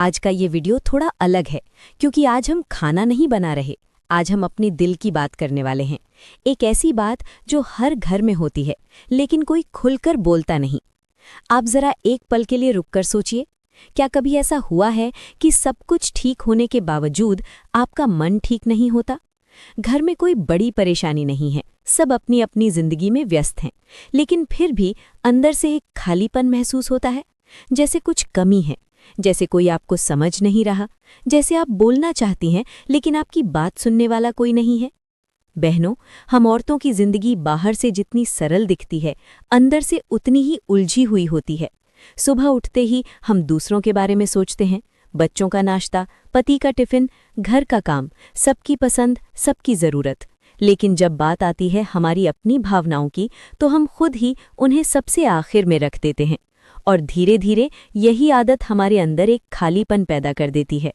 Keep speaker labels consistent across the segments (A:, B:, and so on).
A: आज का ये वीडियो थोड़ा अलग है क्योंकि आज हम खाना नहीं बना रहे। आज हम अपने दिल की बात करने वाले हैं। एक ऐसी बात जो हर घर में होती है लेकिन कोई खुलकर बोलता नहीं। आप जरा एक पल के लिए रुककर सोचिए, क्या कभी ऐसा हुआ है कि सब कुछ ठीक होने के बावजूद आपका मन ठीक नहीं होता? घर में कोई बड़ी परेशानी नहीं है, सब अपनी अपनी जिंदगी में व्यस्त हैं, लेकिन फिर भी अंदर से एक खालीपन महसूस होता है, जैसे कुछ कमी है, जैसे कोई आपको समझ नहीं रहा, जैसे आप बोलना चाहती हैं लेकिन आपकी बात सुनने वाला कोई नहीं है। बहनों, हम औरतों की जिंदगी बाहर से जितनी सरल दिखती है, अंदर से उतनी ही उलझी हुई होती है। सुबह उठते ही हम दूसरों के बारे में सोचते हैं, बच्चों का नाश्ता, पति का टिफिन, घर का काम, सबकी पसंद, सबकी ज़रूरत। लेकिन जब बात आती है हमारी अपनी भावनाओं की, तो हम खुद ही उन्हें सबसे आखिर में रख देते हैं और धीरे धीरे यही आदत हमारे अंदर एक खालीपन पैदा कर देती है।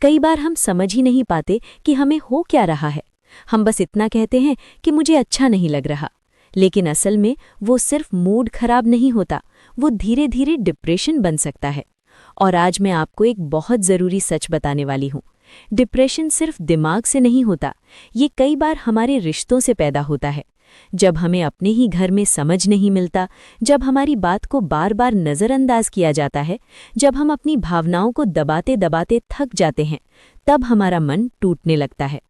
A: कई बार हम समझ ही नहीं पाते कि हमें हो क्या रहा है। हम बस इतना कहते हैं कि मुझे अच्छा नहीं लग रहा, लेकिन असल में वो सिर्फ मूड खराब नहीं होता, वो धीरे धीरे डिप्रेशन बन सकता है। और आज मैं आपको एक बहुत ज़रूरी सच बताने वाली हूँ। डिप्रेशन सिर्फ दिमाग से नहीं होता, ये कई बार हमारे रिश्तों से पैदा होता है। जब हमें अपने ही घर में समझ नहीं मिलता, जब हमारी बात को बार बार नज़रअंदाज किया जाता है, जब हम अपनी भावनाओं को दबाते दबाते थक जाते हैं, तब हमारा मन टूटने लगता है।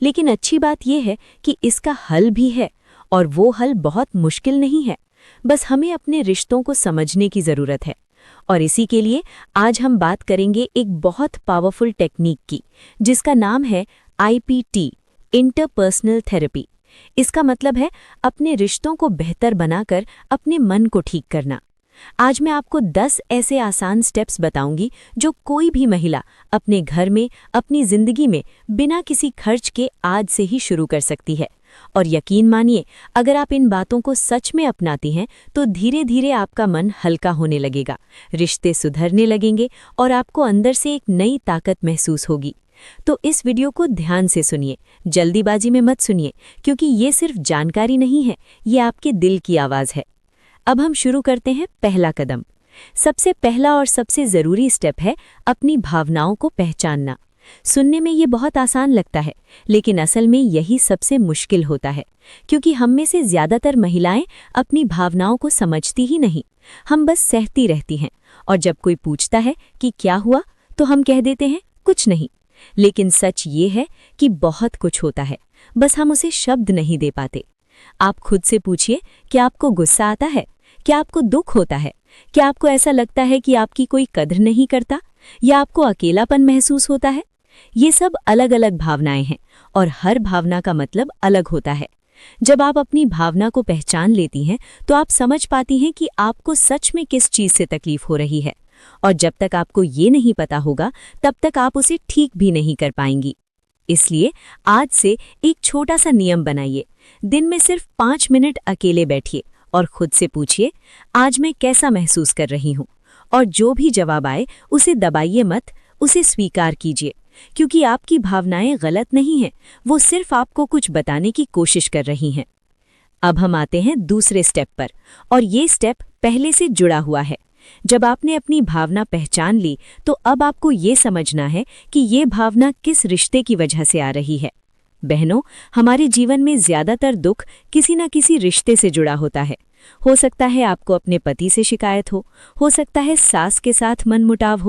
A: लेकिन अच्छी बात यह है कि इसका हल भी है, और वो हल बहुत मुश्किल नहीं है। बस हमें अपने रिश्तों को समझने की ज़रूरत है। और इसी के लिए आज हम बात करेंगे एक बहुत पावरफुल टेक्निक की, जिसका नाम है IPT, इंटरपर्सनल थेरेपी। इसका मतलब है अपने रिश्तों को बेहतर बनाकर अपने मन को ठीक करना। आज मैं आपको 10 ऐसे आसान स्टेप्स बताऊंगी जो कोई भी महिला अपने घर में, अपनी जिंदगी में बिना किसी खर्च के आज से ही शुरू कर सकती है। और यकीन मानिए, अगर आप इन बातों को सच में अपनाती हैं तो धीरे धीरे आपका मन हल्का होने लगेगा, रिश्ते सुधरने लगेंगे और आपको अंदर से एक नई ताकत महसूस होगी। तो इस वीडियो को ध्यान से सुनिए, जल्दीबाजी में मत सुनिए, क्योंकि ये सिर्फ जानकारी नहीं है, ये आपके दिल की आवाज़ है। अब हम शुरू करते हैं पहला कदम। सबसे पहला और सबसे ज़रूरी स्टेप है अपनी भावनाओं को पहचानना। सुनने में ये बहुत आसान लगता है, लेकिन असल में यही सबसे मुश्किल होता है, क्योंकि हम में से ज़्यादातर महिलाएं अपनी भावनाओं को समझती ही नहीं। हम बस सहती रहती हैं, और जब कोई पूछता है कि क्या हुआ, तो हम कह देते हैं कुछ नहीं। लेकिन सच ये है कि बहुत कुछ होता है, बस हम उसे शब्द नहीं दे पाते। आप खुद से पूछिए, क्या आपको गुस्सा आता है? क्या आपको दुख होता है? क्या आपको ऐसा लगता है कि आपकी कोई कदर नहीं करता, या आपको अकेलापन महसूस होता है? ये सब अलग अलग भावनाएं हैं, और हर भावना का मतलब अलग होता है। जब आप अपनी भावना को पहचान लेती हैं, तो आप समझ पाती हैं कि आपको सच में किस चीज़ से तकलीफ हो रही है। और जब तक आपको ये नहीं पता होगा, तब तक आप उसे ठीक भी नहीं कर पाएंगी। इसलिए आज से एक छोटा सा नियम बनाइए। दिन में सिर्फ 5 मिनट अकेले बैठिए और खुद से पूछिए, आज मैं कैसा महसूस कर रही हूँ? और जो भी जवाब आए उसे दबाइए मत, उसे स्वीकार कीजिए, क्योंकि आपकी भावनाएं गलत नहीं हैं, वो सिर्फ आपको कुछ बताने की कोशिश कर रही हैं। अब हम आते हैं दूसरे स्टेप पर, और ये स्टेप पहले से जुड़ा हुआ है। जब आपने अपनी भावना पहचान ली, तो अब आपको ये समझना है कि ये भावना किस रिश्ते की वजह से आ रही है। बहनों, हमारे जीवन में ज़्यादातर दुख किसी न किसी रिश्ते से जुड़ा होता है। हो सकता है आपको अपने पति से शिकायत हो सकता है सास के साथ मनमुटाव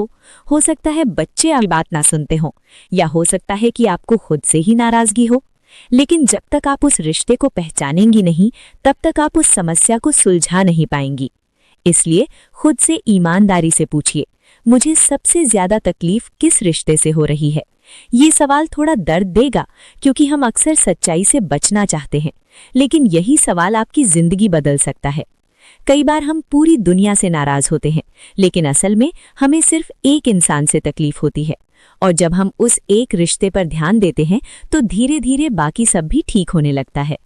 A: हो सकता है बच्चे आपकी बात ना सुनते हों, या हो सकता है कि आपको खुद से ही नाराज़गी हो। लेकिन जब तक आप उस रिश्ते को पहचानेंगी नहीं, तब तक आप उस समस्या को सुलझा नहीं पाएंगी। इसलिए खुद से ईमानदारी से पूछिए, मुझे सबसे ज़्यादा तकलीफ किस रिश्ते से हो रही है? ये सवाल थोड़ा दर्द देगा, क्योंकि हम अक्सर सच्चाई से बचना चाहते हैं, लेकिन यही सवाल आपकी ज़िंदगी बदल सकता है। कई बार हम पूरी दुनिया से नाराज़ होते हैं, लेकिन असल में हमें सिर्फ एक इंसान से तकलीफ होती है। और जब हम उस एक रिश्ते पर ध्यान देते हैं, तो धीरे धीरे बाकी सब भी ठीक होने लगता है।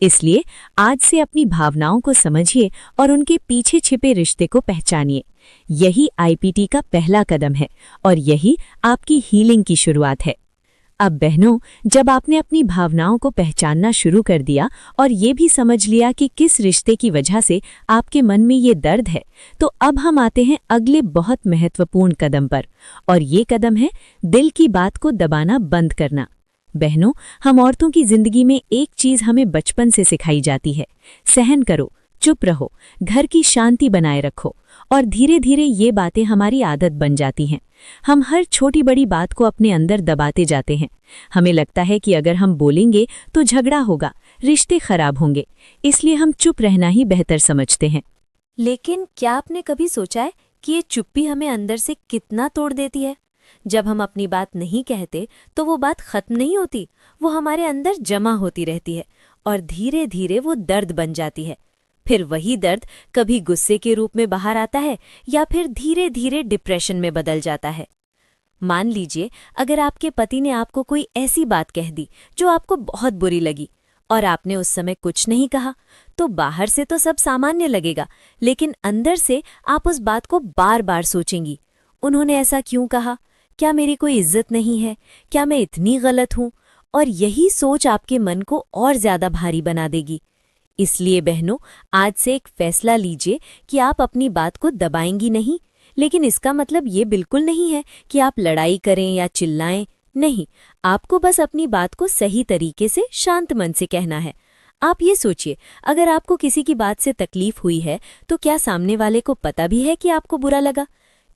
A: इसलिए आज से अपनी भावनाओं को समझिए और उनके पीछे छिपे रिश्ते को पहचानिए। यही IPT का पहला कदम है, और यही आपकी हीलिंग की शुरुआत है।
B: अब बहनों, जब आपने अपनी भावनाओं को पहचानना शुरू कर दिया और ये भी समझ लिया कि किस रिश्ते की वजह से आपके मन में ये दर्द है, तो अब हम आते हैं अगले बहुत महत्वपूर्ण कदम पर, और ये कदम है दिल की बात को दबाना बंद करना। बहनों, हम औरतों की जिंदगी में एक चीज हमें बचपन से सिखाई जाती है, सहन करो, चुप रहो, घर की शांति बनाए रखो, और धीरे धीरे ये बातें हमारी आदत बन जाती हैं। हम हर छोटी बड़ी बात को अपने अंदर दबाते जाते हैं। हमें लगता है कि अगर हम बोलेंगे तो झगड़ा होगा, रिश्ते खराब होंगे, इसलिए हम चुप रहना ही बेहतर समझते हैं।
A: लेकिन क्या आपने कभी सोचा है कि ये चुप्पी हमें अंदर से कितना तोड़ देती है? जब हम अपनी बात नहीं कहते तो वो बात खत्म नहीं होती, वो हमारे अंदर जमा होती रहती है और धीरे धीरे वो दर्द बन जाती है। फिर वही दर्द कभी गुस्से के रूप में बाहर आता है या फिर धीरे धीरे डिप्रेशन में बदल जाता है। मान लीजिए अगर आपके पति ने आपको कोई ऐसी बात कह दी जो आपको बहुत बुरी लगी और आपने उस समय कुछ नहीं कहा, तो बाहर से तो सब सामान्य लगेगा, लेकिन अंदर से आप उस बात को बार बार सोचेंगी। उन्होंने ऐसा क्यों कहा? क्या मेरी कोई इज्जत नहीं है? क्या मैं इतनी गलत हूँ? और यही सोच आपके मन को और ज्यादा भारी बना देगी। इसलिए बहनों, आज से एक फैसला लीजिए कि आप अपनी बात को दबाएंगी नहीं। लेकिन इसका मतलब ये बिल्कुल नहीं है कि आप लड़ाई करें या चिल्लाएं। नहीं, आपको बस अपनी बात को सही तरीके से शांत मन से कहना है। आप ये सोचिए, अगर आपको किसी की बात से तकलीफ हुई है तो क्या सामने वाले को पता भी है कि आपको बुरा लगा?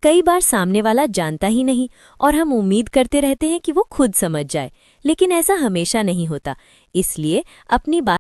A: कई बार सामने वाला जानता ही नहीं और हम उम्मीद करते रहते हैं कि वो खुद समझ जाए, लेकिन ऐसा हमेशा नहीं होता। इसलिए अपनी बात